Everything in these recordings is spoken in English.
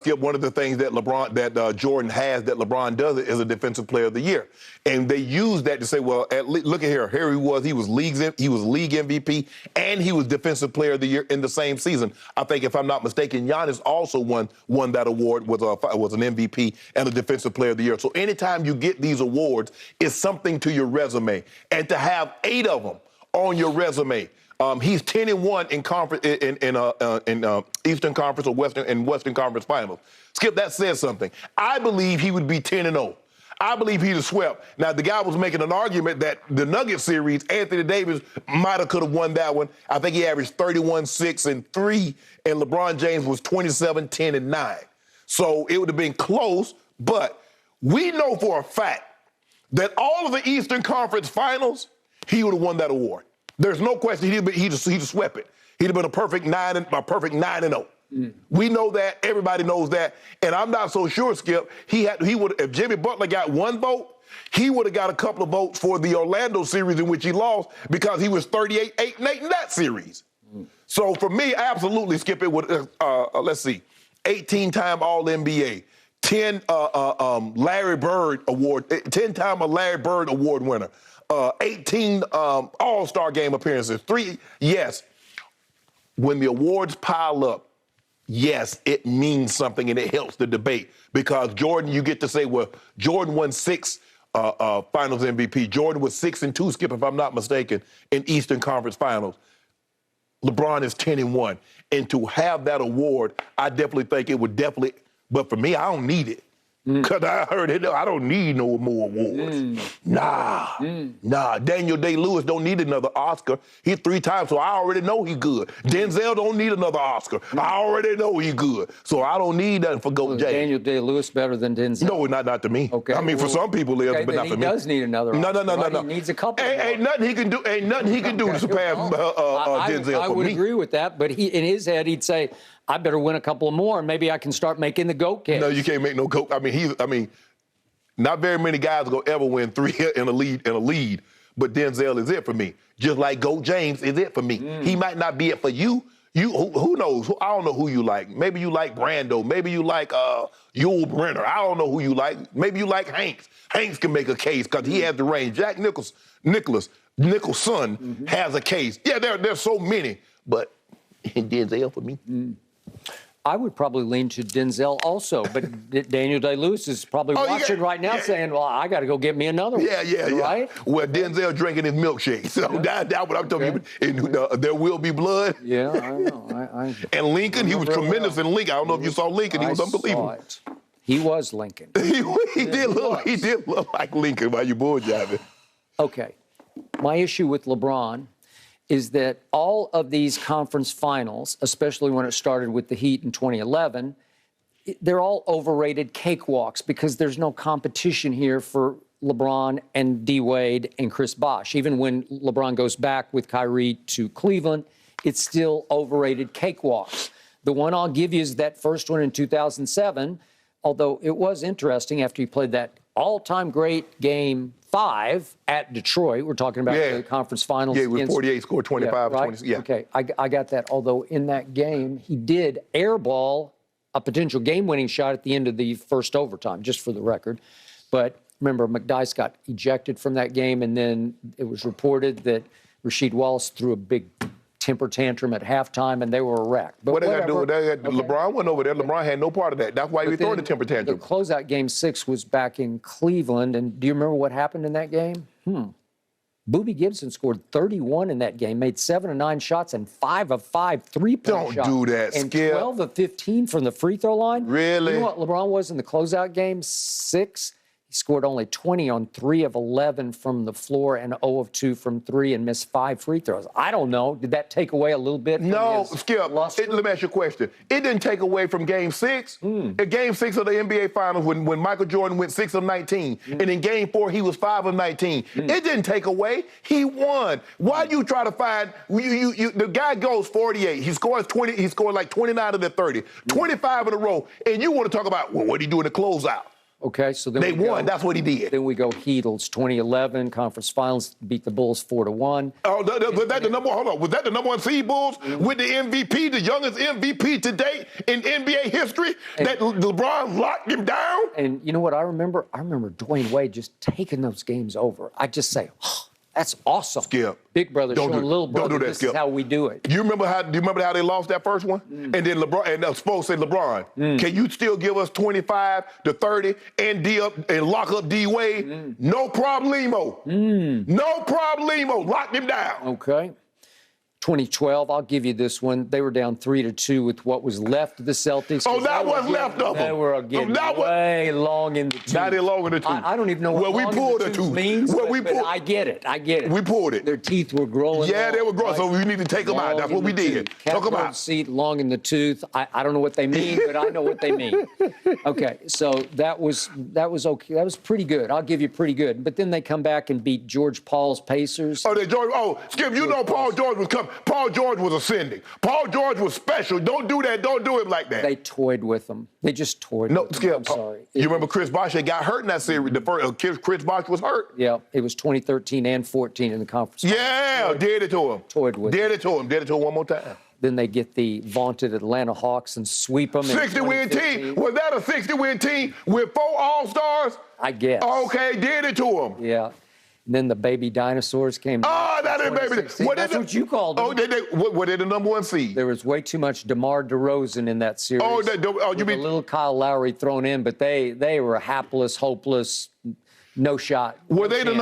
Skip, one of the things that Jordan has that LeBron does is a defensive player of the year. And they use that to say, well, look at here. Here he was league MVP, and he was defensive player of the year in the same season. I think, if I'm not mistaken, Giannis also won that award, was an MVP and a defensive player of the year. So anytime you get these awards, it's something to your resume. And to have 8 of them on your resume. He's 10-1 in Eastern Conference or Western Conference Finals. Skip, that says something. I believe he would be 10-0. I believe he'd have swept. Now, the guy was making an argument that the Nuggets series, Anthony Davis could have won that one. I think he averaged 31, 6, and 3, and LeBron James was 27, 10, and 9. So it would have been close, but we know for a fact that all of the Eastern Conference Finals, he would have won that award. There's no question he'd have swept it. He'd have been a perfect 9-0. We know that. Everybody knows that. And I'm not so sure, Skip. If Jimmy Butler got 1 vote, he would have got a couple of votes for the Orlando series in which he lost, because he was 38, 8, and 8 in that series. So for me, absolutely, Skip, it would. Let's see, 18-time All-NBA, 10 Larry Bird Award, 10-time Larry Bird Award winner. 18 All-Star game appearances, 3, yes. When the awards pile up, yes, it means something and it helps the debate, because Jordan, you get to say, well, Jordan won 6 Finals MVP. Jordan was 6-2, Skip, if I'm not mistaken, in Eastern Conference Finals. LeBron is 10-1. And to have that award, I definitely think it would but for me, I don't need it. Because I heard it, I don't need no more awards. Nah. Daniel Day-Lewis don't need another Oscar. He 3 times, so I already know he's good. Denzel don't need another Oscar. I already know he's good. So I don't need nothing for James. Daniel Day-Lewis better than Denzel? No, not to me. Okay. I mean, for some people, but not for me. He does need another Oscar. No. He needs a couple. Ain't nothing he can do to surpass Denzel for me. I would agree with that, but in his head, he'd say, I better win a couple more, and maybe I can start making the GOAT case. No, you can't make no GOAT. I mean, not very many guys are gonna ever win 3 in a lead, but Denzel is it for me. Just like GOAT James is it for me. He might not be it for you. Who knows? I don't know who you like. Maybe you like Brando. Maybe you like Yul Brynner. I don't know who you like. Maybe you like Hanks. Hanks can make a case because he has the range. Jack Nicholson has a case. Yeah, there's so many, but Denzel for me. I would probably lean to Denzel also, but Daniel Day-Lewis is probably watching right now saying, well, I got to go get me another one. Yeah. Right? Well, Denzel drinking his milkshake. So that's what I'm talking about. There Will Be Blood. Yeah, I know. And Lincoln, he was tremendous in Lincoln. I don't know if you saw Lincoln. He was unbelievable. He was Lincoln. he did look like Lincoln while you bull-jiving. Okay. My issue with LeBron is that all of these conference finals, especially when it started with the Heat in 2011, they're all overrated cakewalks because there's no competition here for LeBron and D-Wade and Chris Bosh. Even when LeBron goes back with Kyrie to Cleveland, it's still overrated cakewalks. The one I'll give you is that first one in 2007, although it was interesting after he played that all-time great game 5 at Detroit. We're talking about the conference finals. Yeah, with 48, scored 25. Right? 20, yeah. Okay, I got that. Although in that game, he did airball a potential game-winning shot at the end of the first overtime, just for the record. But remember, McDyess got ejected from that game, and then it was reported that Rasheed Wallace threw a big temper tantrum at halftime, and they were a wreck. But what they got to do with that? LeBron went over there. LeBron had no part of that. That's why he was throwing the temper tantrum. The closeout game 6 was back in Cleveland, and do you remember what happened in that game? Boobie Gibson scored 31 in that game, made 7 of 9 shots, and 5 of 5 three-point shots. Don't do that, and Skip. 12 of 15 from the free throw line. Really? You know what LeBron was in the closeout game 6? He scored only 20 on 3 of 11 from the floor and 0 of 2 from 3 and missed 5 free throws. I don't know. Did that take away a little bit from his Skip, let me ask you a question. It didn't take away from Game 6. In Game 6 of the NBA Finals, when Michael Jordan went 6 of 19, and in Game 4 he was 5 of 19, it didn't take away. He won. Why you try to find the guy goes 48. He scores 20. He scored like 29 of the 30, 25 in a row, and you want to talk about what did he do in the closeout? Okay, so then They won. That's what he did. Then we go Heatles, 2011 conference finals, beat the Bulls 4-1. Oh, was that the number? Hold on. Was that the number one seed Bulls with the MVP, the youngest MVP to date in NBA history? That LeBron locked him down. And you know what I remember? I remember Dwayne Wade just taking those games over. I just say, oh, that's awesome. Skip. Big brother showing little brother. Don't do that, this Skip. is how we do it. Do you remember how they lost that first one? And then LeBron and Spo said, LeBron, can you still give us 25 to 30 and D up and lock up D Wade? No problemo. No problemo. Lock him down. Okay. 2012, I'll give you this one. They were down 3-2 with what was left of the Celtics. Oh, that was left of them. They were getting way long in the tooth. Not in long in the tooth. I don't even know what long in the tooth means, but I get it. I get it. We pulled it. Their teeth were growing. Yeah, they were growing, so we need to take them out. That's what we did. Took them out. Seat, long in the tooth. I don't know what they mean, but I know what they mean. Okay, so that was okay. That was pretty good. I'll give you pretty good. But then they come back and beat George Paul's Pacers. Skip, you know Paul George was coming. Paul George was ascending. Paul George was special. Don't do that. Don't do him like that. They toyed with him. They just toyed with him. Skip, I'm sorry. You remember Chris Bosh got hurt in that series. The first Chris Bosh was hurt. Yeah, it was 2013 and 14 in the conference. Yeah, did it to him. Toyed with him. Did it to him. Did it to him one more time. Then they get the vaunted Atlanta Hawks and sweep them. 60-win team. Was that a 60-win team with 4 All-Stars? I guess. Okay, did it to him. Yeah. And then the baby dinosaurs came. Oh, that is baby. That's what you called them. Oh, were they the number one seed? There was way too much DeMar DeRozan in that series. You mean a little Kyle Lowry thrown in, but they were hapless, hopeless, no shot. Were they the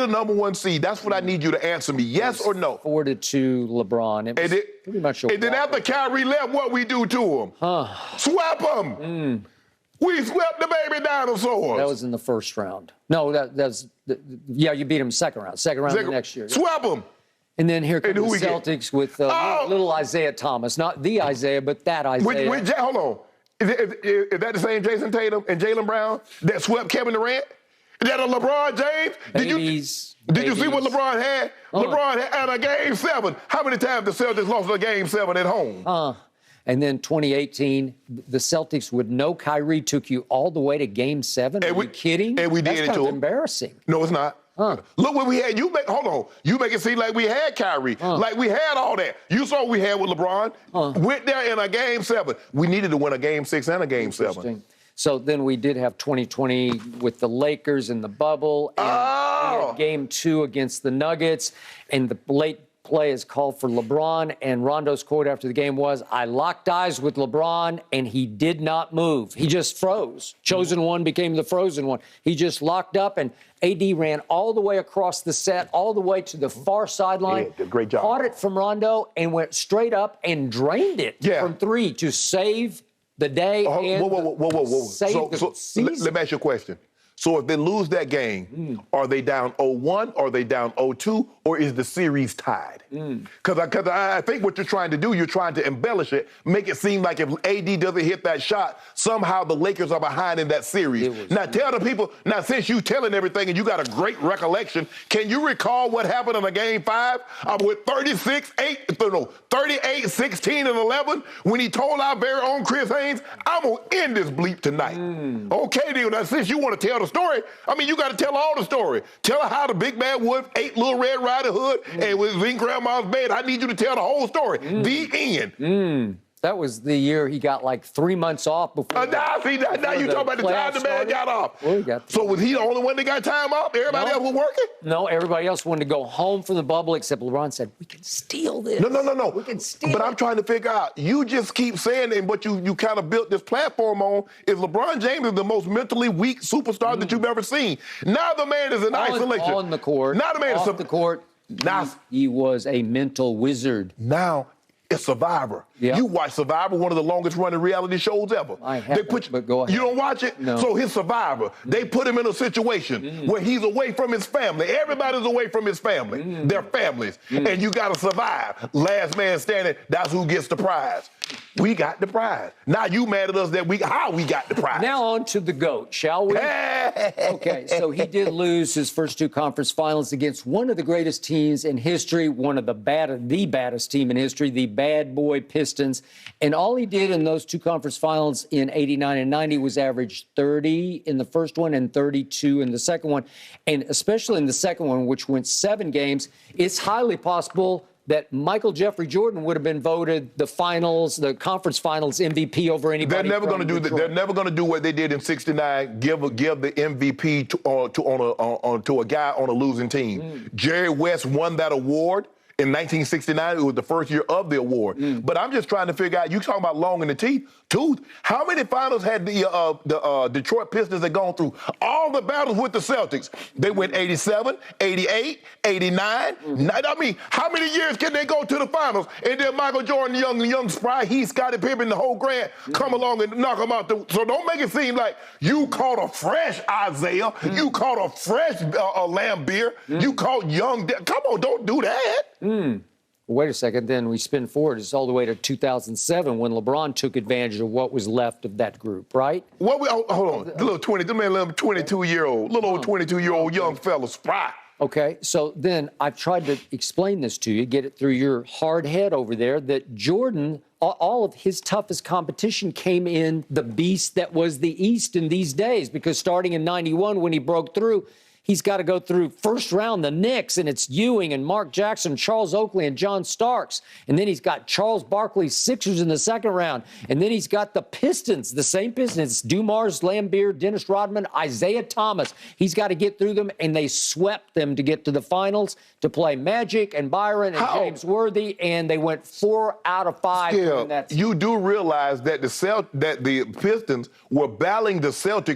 number one seed? That's what I need you to answer me. Yes or no? 4-2 LeBron. It was pretty much a And then after Kyrie left, what we do to him? Swept him. We swept the baby dinosaurs. That was in the first round. No, you beat him second round the next year. Swept him. And then here comes the Celtics with little Isaiah Thomas. Not the Isaiah, but that Isaiah. Hold on. Is that the same Jason Tatum and Jaylen Brown that swept Kevin Durant? Is that a LeBron James? Did you see what LeBron had? LeBron had a Game 7. How many times the Celtics lost a Game 7 at home? And then 2018, the Celtics with no Kyrie took you all the way to Game 7. Are you kidding? And we did it to them. Embarrassing. No, it's not. Look what we had. Hold on. You make it seem like we had Kyrie, like we had all that. You saw what we had with LeBron. Went there in a Game 7. We needed to win a Game 6 and a Game 7. So then we did have 2020 with the Lakers in the bubble. And we had Game 2 against the Nuggets. And the late play is called for LeBron, and Rondo's quote after the game was, "I locked eyes with LeBron, and he did not move. He just froze. Chosen one became the frozen one. He just locked up, and AD ran all the way across the set, all the way to the far sideline. Yeah, great job. Caught it from Rondo and went straight up and drained it from 3 to save the day save the season. Let me ask you a question. So if they lose that game, are they down 0-1, are they down 0-2, or is the series tied? Because I think what you're trying to do, you're trying to embellish it, make it seem like if AD doesn't hit that shot, somehow the Lakers are behind in that series. Now tell the people, since you telling everything and you got a great recollection, can you recall what happened in a Game 5 with 38, 16, and 11 when he told our very own Chris Haynes, I'm going to end this bleep tonight. Okay, then, now since you want to tell the story, you got to tell all the story. Tell her how the big bad wolf ate Little Red Riding Hood and was in Grandma's bed. I need you to tell the whole story. The end. That was the year he got like 3 months off before. Now you talking about the time the man got off. Well, so was he the only one that got time off? Everybody else was working? No, everybody else wanted to go home from the bubble, except LeBron said, we can steal this. No. We can steal But it. I'm trying to figure out, you just keep saying, and what you kind of built this platform on, is LeBron James is the most mentally weak superstar that you've ever seen. Now the man is in isolation. On the court. Now the man off the court. Now he was a mental wizard. Now it's Survivor. Yeah. You watch Survivor, one of the longest running reality shows ever. I have, but go ahead. You don't watch it? No. So his Survivor, they put him in a situation where he's away from his family. Everybody's away from his family, their families. And you got to survive. Last man standing, that's who gets the prize. We got the prize. Now you mad at us that how we got the prize. Now on to the GOAT, shall we? Okay, so he did lose his first 2 conference finals against one of the greatest teams in history, one of the baddest team in history, the bad boy Pistons. Pistons. And all he did in those two conference finals in 89 and 90 was average 30 in the first one and 32 in the second one. And especially in the second one, which went 7 games, it's highly possible that Michael Jeffrey Jordan would have been voted the conference finals MVP over anybody. They're never going to do that. They're never going to do what they did in '69. Give the MVP to a guy on a losing team. Jerry West won that award in 1969. It was the first year of the award. But I'm just trying to figure out. You talking about long in the tooth? How many finals had the Detroit Pistons had gone through? All the battles with the Celtics. They went 87, 88, 89. I mean, how many years can they go to the finals? And then Michael Jordan, young Spry, Scottie Pippen, the whole Grant come along and knock them out. So don't make it seem like you caught a fresh Isaiah. You caught a fresh Lambeer. You caught young. Come on, don't do that. Wait a second, then we spin forward. It's all the way to 2007 when LeBron took advantage of what was left of that group, right? Hold on. The little 22-year-old, little old 22-year-old young fella, Spry. Okay, so then I've tried to explain this to you, get it through your hard head over there, that Jordan, all of his toughest competition came in the beast that was the East in these days, because starting in 91 when he broke through, he's got to go through first round, the Knicks, and it's Ewing and Mark Jackson, Charles Oakley, and John Starks. And then he's got Charles Barkley's Sixers in the second round. And then he's got the Pistons, the same Pistons, Dumars, Lambeer, Dennis Rodman, Isaiah Thomas. He's got to get through them, and they swept them to get to the finals to play Magic and Byron and James Worthy, and they went 4 out of 5. You do realize that the Pistons were battling the Celtics